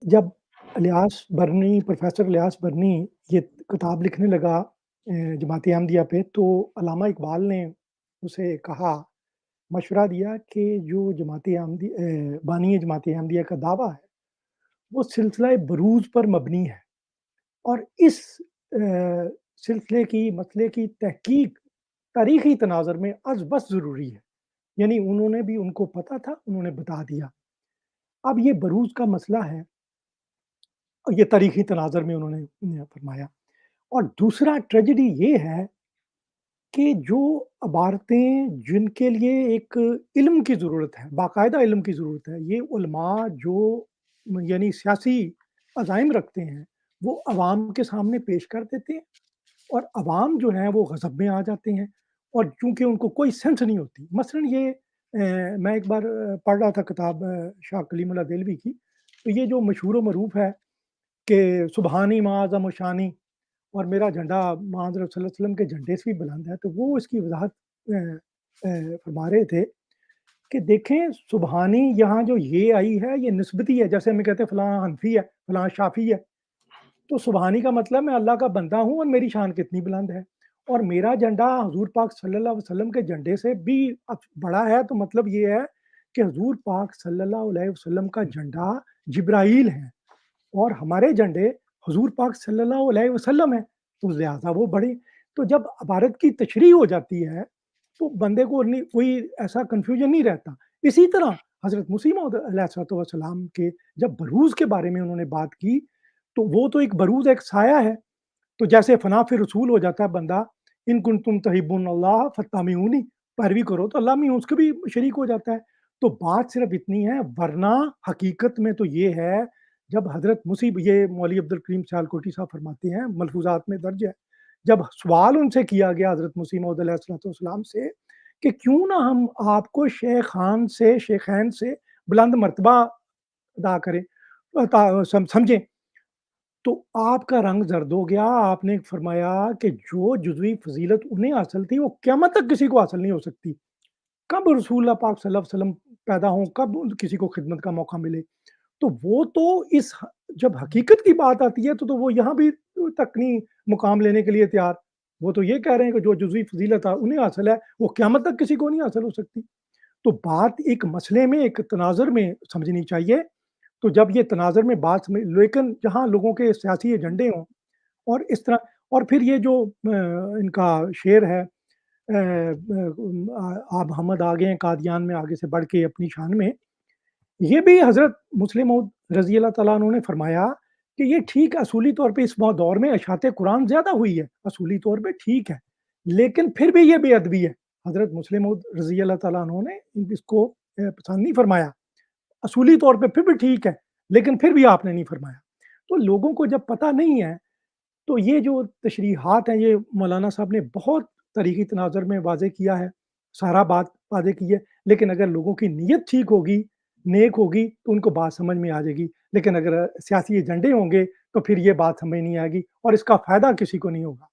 जब प्रोफ़ेसर इलियास बरनी ये किताब लिखने लगा जमात अहमदिया पे, तो अल्लामा इकबाल ने उसे कहा, मशवरा दिया कि जो बानी जमात अहमदिया का दावा है, वो सिलसिला बरूज़ पर मबनी है और इस सिलसिले की मसले की तहकीक तारीख़ी तनाज़ुर में अज़ बस ज़रूरी है। यानी उन्होंने भी उनको पता था, उन्होंने बता दिया। अब ये बरूज़ का मसला है, ये तारीख़ी तनाज़ुर में उन्होंने फरमाया। और दूसरा ट्रेजेडी ये है कि जो इबारतें जिनके लिए एक इल्म की ज़रूरत है, बाकायदा इल्म की ज़रूरत है, ये उलमा जो यानी सियासी अज़ाइम रखते हैं, वो अवाम के सामने पेश कर देते हैं और अवाम जो है वो गज़ब में आ जाते हैं और चूँकि उनको कोई सेंस नहीं होती। मसलन ये मैं एक बार पढ़ रहा था किताब शाह कलीमुल्लाह देलवी की, तो ये जो मशहूर व मरूफ है कि सुबहानी माअज़म शानी और मेरा झंडा माँ हज़रत सल्लल्लाहु अलैहि वसल्लम के झंडे से भी बुलंद है, तो वो इसकी वज़ाहत फरमा रहे थे कि देखें सुबहानी यहाँ जो ये आई है, ये निस्बती है, जैसे हमें कहते हैं फलाँ हनफ़ी है, फलाँ शाफ़ी है, तो सुबहानी का मतलब मैं अल्लाह का बंदा हूँ और मेरी शान कितनी बुलंद है और मेरा झंडा हुज़ूर पाक सल्लल्लाहु अलैहि वसल्लम के झंडे से भी बड़ा है, तो मतलब ये है कि हुज़ूर पाक सल्लल्लाहु अलैहि वसल्लम का झंडा जिब्राईल है और हमारे झंडे हुज़ूर पाक सल्लल्लाहु अलैहि वसल्लम हैं, तो लिहाज़ा वो बड़े। तो जब इबारत की तशरीह हो जाती है, तो बंदे को नहीं कोई ऐसा कन्फ्यूज़न नहीं रहता। इसी तरह हज़रत मसीह मौऊद अलैहिस्सलातु वस्सलाम के जब बरूज़ के बारे में उन्होंने बात की, तो वो तो एक बरूज़ एक साया है, तो जैसे फ़ना फिर रसूल हो जाता है बंदा, इन कुंतुम तुहिब्बूनल्लाह फत्तबिऊनी, पैरवी करो तो अल्लाह में उसके भी शरीक हो जाता है। तो बात सिर्फ़ इतनी है, वरना हकीकत में तो ये है, जब हज़रत ये मौलवी अब्दुल करीम सियालकोटी साहब फरमाते हैं, मलफ़ूज़ात में दर्ज है, जब सवाल उनसे किया गया हज़रत मसीह मौऊद अलैहिस्सलातु वस्सलाम से कि क्यों ना हम आपको शेखैन से बुलंद मर्तबा अदा करें समझें, तो आपका रंग ज़र्द हो गया, आपने फरमाया कि जो जुज़वी फ़ज़ीलत उन्हें हासिल थी, वो क़यामत तक किसी को हासिल नहीं हो सकती। कब रसूलुल्लाह पाक सल्लल्लाहु अलैहि वसल्लम पैदा हों, कब किसी को खिदमत का मौका मिले, तो वो तो इस ह जब हकीकत की बात आती है, तो वो यहाँ भी तक नहीं मुकाम लेने के लिए तैयार। वो तो ये कह रहे हैं कि जो जुज़वी फ़ज़ीलत है, उन्हें हासिल है, वो क़यामत तक किसी को नहीं हासिल हो सकती। तो बात एक मसले में, एक तनाज़ुर में समझनी चाहिए। तो जब ये तनाज़ुर में बात समझ लेकिन जहाँ लोगों के सियासी एजेंडे हों और इस तरह और फिर ये जो इनका शेर है आप मोहम्मद आ गए हैं कादियान में आगे से बढ़ के अपनी शान में, ये भी हज़रत मुस्लिम मौऊद रज़ी अल्लाह तआला अन्हु ने फरमाया कि ये ठीक है, असूली तौर पे इस दौर में इशाअत कुरान ज़्यादा हुई है, असूली तौर पे ठीक है, लेकिन फिर भी ये बेअदबी है। हज़रत मुस्लिम मौऊद रज़ी अल्लाह तआला अन्हु ने इसको पसंद नहीं फरमाया। असूली तौर पे फिर भी ठीक है, लेकिन फिर भी आपने नहीं फरमाया। तो लोगों को जब पता नहीं है, तो ये जो तशरीहात हैं, ये मौलाना साहब ने बहुत तारीख़ी तनाज़ुर में वाज़ेह किया है, सारा बात वाज़ेह की है, लेकिन अगर लोगों की नीयत ठीक होगी, नेक होगी, तो उनको बात समझ में आ जाएगी। लेकिन अगर सियासी एजेंडे होंगे, तो फिर ये बात समझ नहीं आएगी और इसका फ़ायदा किसी को नहीं होगा।